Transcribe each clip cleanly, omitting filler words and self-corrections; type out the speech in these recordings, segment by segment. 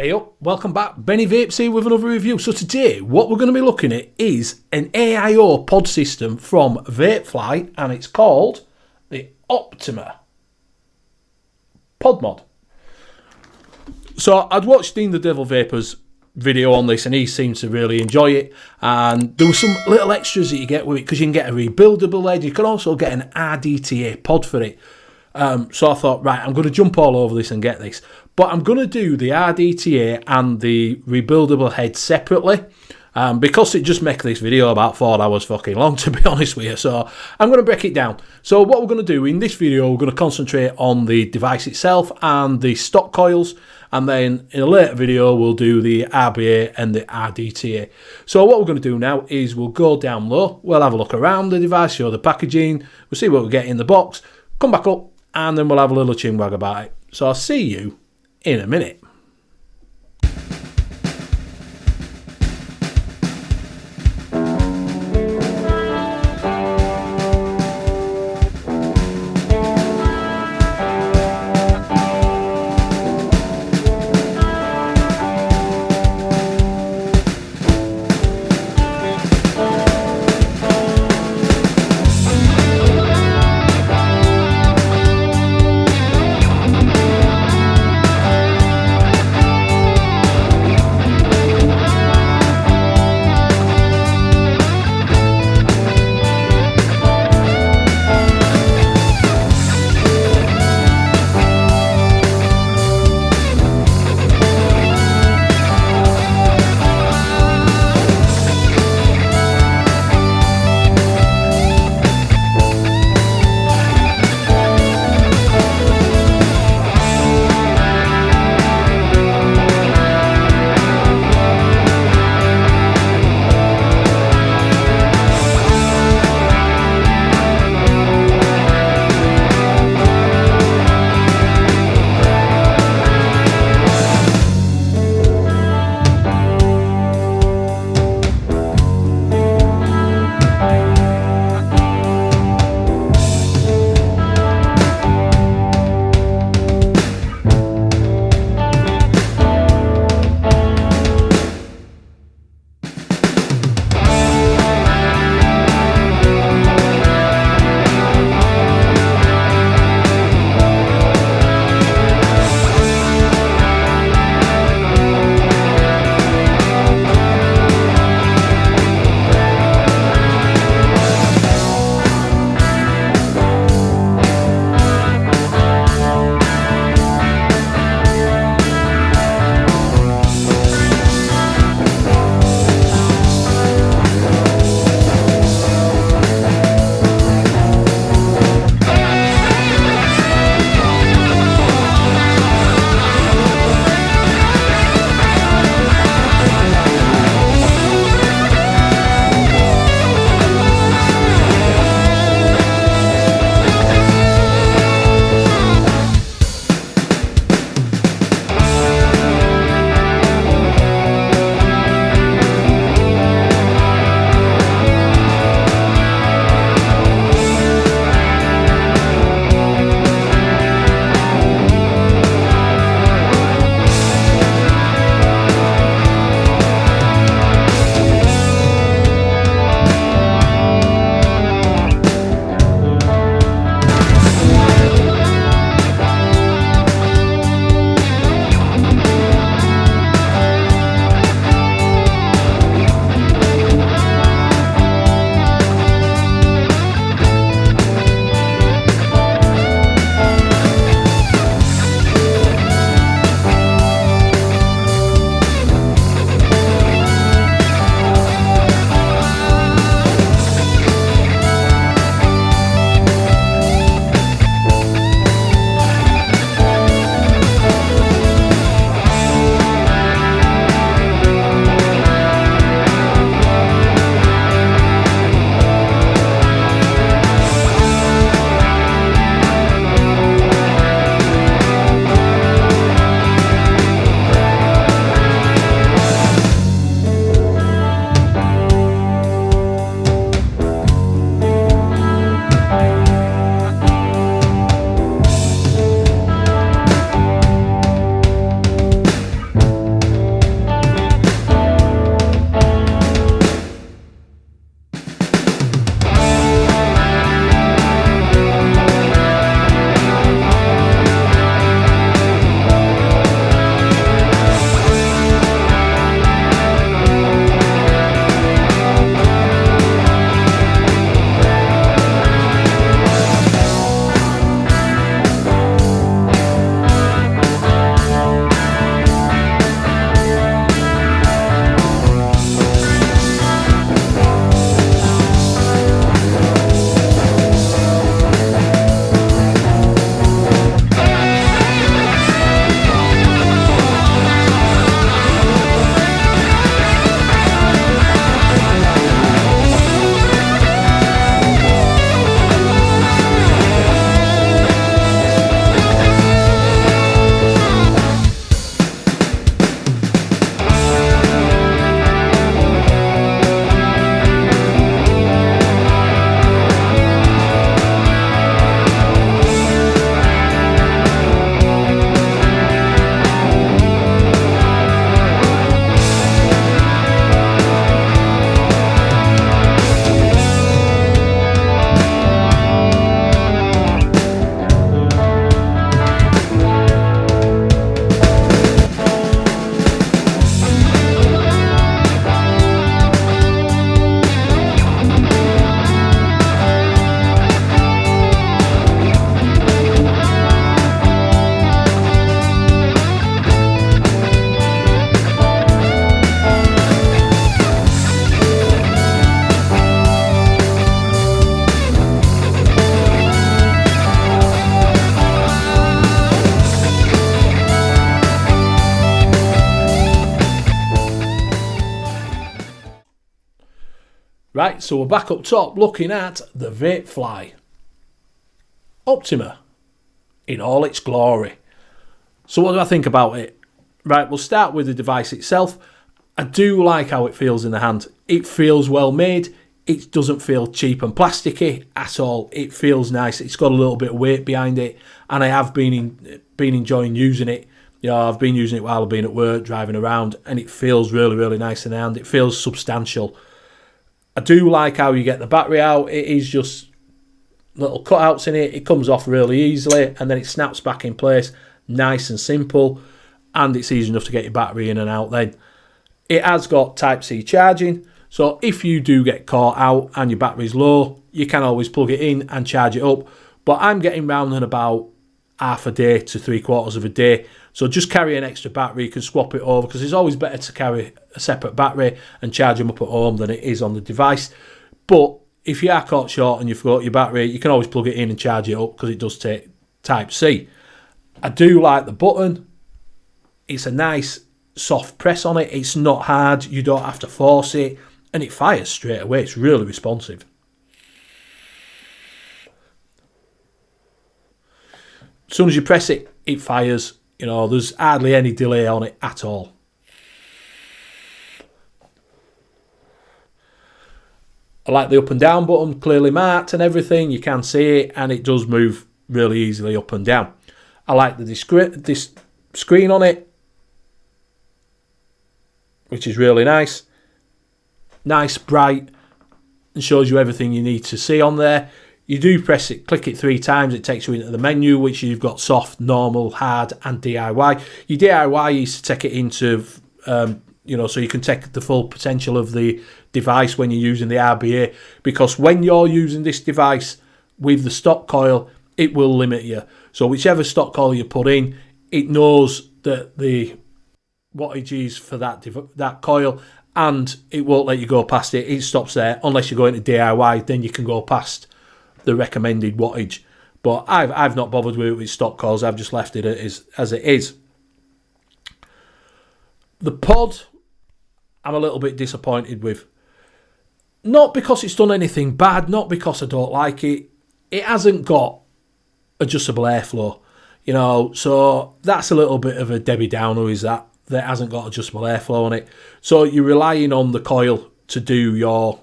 Hey up, welcome back. Benny Vapes here with another review. So today, what we're going to be looking at is an AIO pod system from Vapefly, and it's called the Optima pod mod. So I'd watched Dean the Devil Vapor's video on this, and he seemed to really enjoy it. And there were some little extras that you get with it, because you can get a rebuildable head. You can also get an RDTA pod for it. So I thought, right, I'm going to jump all over this and get this. But I'm going to do the RDTA and the rebuildable head separately, because it just makes this video about 4 hours fucking long, to be honest with you. So I'm going to break it down. So what we're going to do in this video, we're going to concentrate on the device itself and the stock coils. And then in a later video, we'll do the RBA and the RDTA. So what we're going to do now is we'll go down low. We'll have a look around the device, show the packaging. We'll see what we get in the box. Come back up, and then we'll have a little chinwag about it. So I'll see you in a minute. Right, so we're back up top looking at the Vapefly Optima in all its glory. So what do I think about it? Right, we'll start with the device itself. I do like how it feels in the hand. It feels well made. It doesn't feel cheap and plasticky at all. It feels nice. It's got a little bit of weight behind it, and I have been enjoying using it. You know, I've been using it while I've been at work, driving around, and it feels really, really nice in the hand. It feels substantial. I do like how you get the battery out. It is just little cutouts in it. It comes off really easily, and then it snaps back in place. Nice and simple, and it's easy enough to get your battery in and out then. It has got Type-C charging, so if you do get caught out and your battery's low, you can always plug it in and charge it up. But I'm getting round in about half a day to 3/4 of a day. So just carry an extra battery. You can swap it over, because it's always better to carry a separate battery and charge them up at home than it is on the device. But if you are caught short and you forgot your battery, you can always plug it in and charge it up, because it does take Type-C. I do like the button. It's a nice soft press on it. It's not hard. You don't have to force it. And it fires straight away. It's really responsive. As soon as you press it, it fires. You know, there's hardly any delay on it at all. I like the up and down button, clearly marked and everything. You can see it, and it does move really easily up and down. I like this screen on it, which is really nice. Nice, bright, and shows you everything you need to see on there. You do press it, click it 3 times, it takes you into the menu, which you've got soft, normal, hard, and DIY. Your DIY is to take it into, you know, so you can take the full potential of the device when you're using the RDTA, because when you're using this device with the stock coil, it will limit you. So whichever stock coil you put in, it knows that the wattage is for that coil, and it won't let you go past it. It stops there unless you go into DIY, then you can go past the recommended wattage. But I've not bothered with it with stock coils. I've just left it as it is. The pod, I'm a little bit disappointed with. Not because it's done anything bad, not because I don't like it. It hasn't got adjustable airflow, you know, so that's a little bit of a Debbie Downer, is that hasn't got adjustable airflow on it. So you're relying on the coil to do your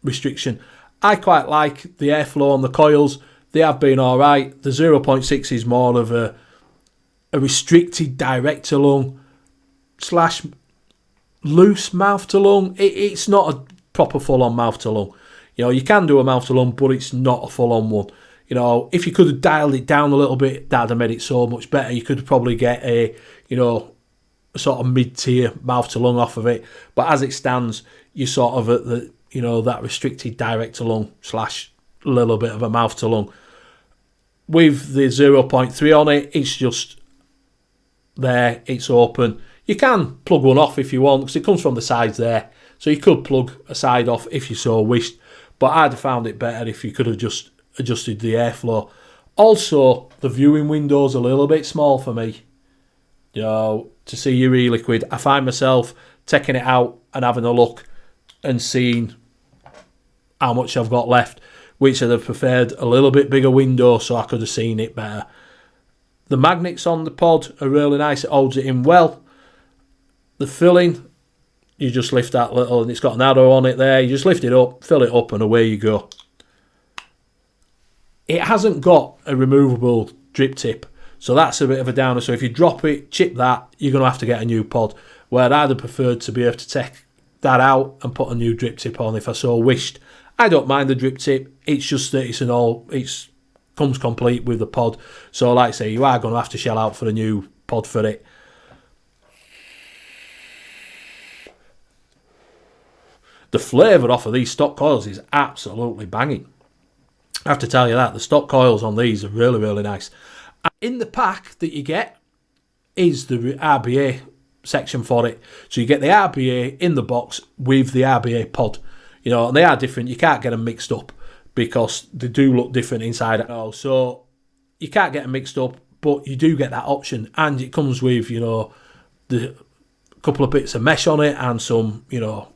restriction. I quite like the airflow on the coils. They have been all right. The 0.6 is more of a restricted direct to lung / loose mouth to lung. It's not a proper full on mouth to lung. You know, you can do a mouth to lung, but it's not a full on one. You know, if you could have dialed it down a little bit, that'd have made it so much better. You could probably get a, you know, a sort of mid-tier mouth to lung off of it. But as it stands, you're sort of at the, you know, that restricted direct to lung / little bit of a mouth to lung. With the 0.3 on it, it's just there, it's open. You can plug one off if you want, because it comes from the sides there. So you could plug a side off if you so wished. But I'd have found it better if you could have just adjusted the airflow. Also, the viewing window's a little bit small for me. You know, to see your e-liquid, I find myself taking it out and having a look and seeing how much I've got left, which I'd have preferred a little bit bigger window so I could have seen it better. The magnets on the pod are really nice. It holds it in well. The filling, you just lift that little, and it's got an arrow on it there. You just lift it up, fill it up, and away you go. It hasn't got a removable drip tip, so that's a bit of a downer. So if you drop it, chip that, you're going to have to get a new pod, where I'd have preferred to be able to take that out and put a new drip tip on if I so wished. I don't mind the drip tip. It's just that it comes complete with the pod. So like I say, you are going to have to shell out for a new pod for it. The flavour off of these stock coils is absolutely banging. I have to tell you that. The stock coils on these are really, really nice. In the pack that you get is the RDTA section for it. So you get the RDTA in the box with the RDTA pod. You know, and they are different. You can't get them mixed up because they do look different inside and all. So you can't get them mixed up, but you do get that option. And it comes with, you know, the couple of bits of mesh on it and some, you know,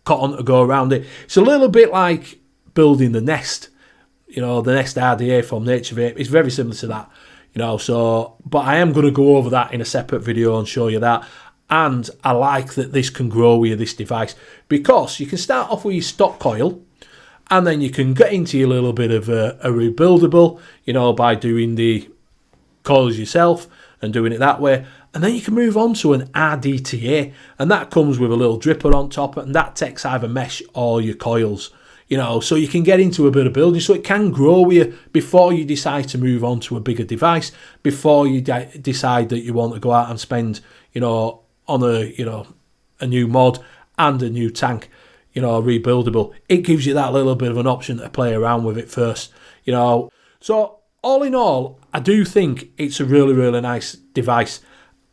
cotton to go around it. It's a little bit like building the Nest, you know, the Nest RDTA from Nature Vape. It's very similar to that, you know. So, but I am going to go over that in a separate video and show you that. And I like that this can grow with this device, because you can start off with your stock coil, and then you can get into a little bit of a rebuildable, you know, by doing the coils yourself and doing it that way. And then you can move on to an RDTA, and that comes with a little dripper on top, and that takes either mesh or your coils, you know, so you can get into a bit of building. So it can grow with you before you decide to move on to a bigger device, before you decide that you want to go out and spend, you know, on a new mod and a new tank, you know, rebuildable. It gives you that little bit of an option to play around with it first, you know. So all in all, I do think it's a really, really nice device.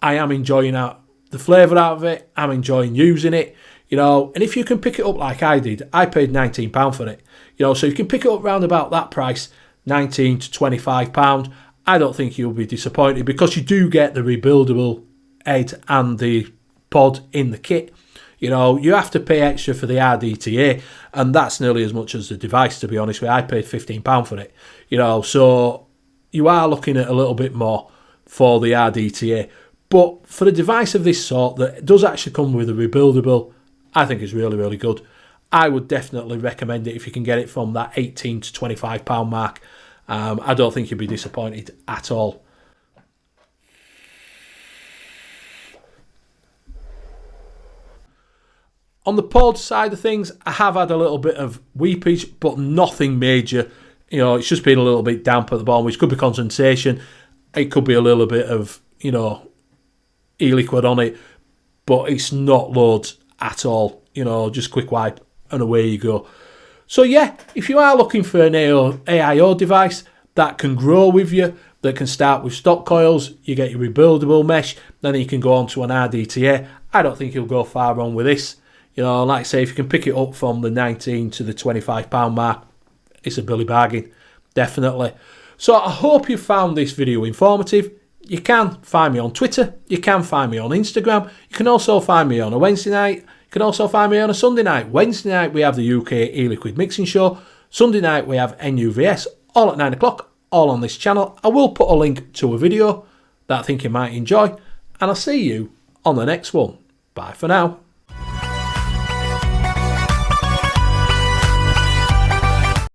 I am enjoying the flavour out of it. I'm enjoying using it, you know. And if you can pick it up like I did, I paid £19 for it, you know. So you can pick it up round about that price, £19 to £25. I don't think you'll be disappointed, because you do get the rebuildable head and the pod in the kit. You know, you have to pay extra for the RDTA, and that's nearly as much as the device, to be honest with you. I paid £15 for it, you know, so you are looking at a little bit more for the RDTA. But for a device of this sort that does actually come with a rebuildable, I think it's really, really good. I would definitely recommend it if you can get it from that £18 to £25 mark. I don't think you'll be disappointed at all. On the pod side of things, I have had a little bit of weepage, but nothing major. You know, it's just been a little bit damp at the bottom, which could be condensation. It could be a little bit of, you know, e-liquid on it, but it's not loads at all. You know, just quick wipe and away you go. So yeah, if you are looking for an AIO device that can grow with you, that can start with stock coils, you get your rebuildable mesh, then you can go on to an RDTA. I don't think you'll go far wrong with this. You know, like I say, if you can pick it up from the £19 to the £25 mark, it's a billy bargain, definitely. So I hope you found this video informative. You can find me on Twitter. You can find me on Instagram. You can also find me on a Wednesday night. You can also find me on a Sunday night. Wednesday night, we have the UK e-liquid mixing show. Sunday night, we have NUVS, all at 9 o'clock, all on this channel. I will put a link to a video that I think you might enjoy. And I'll see you on the next one. Bye for now.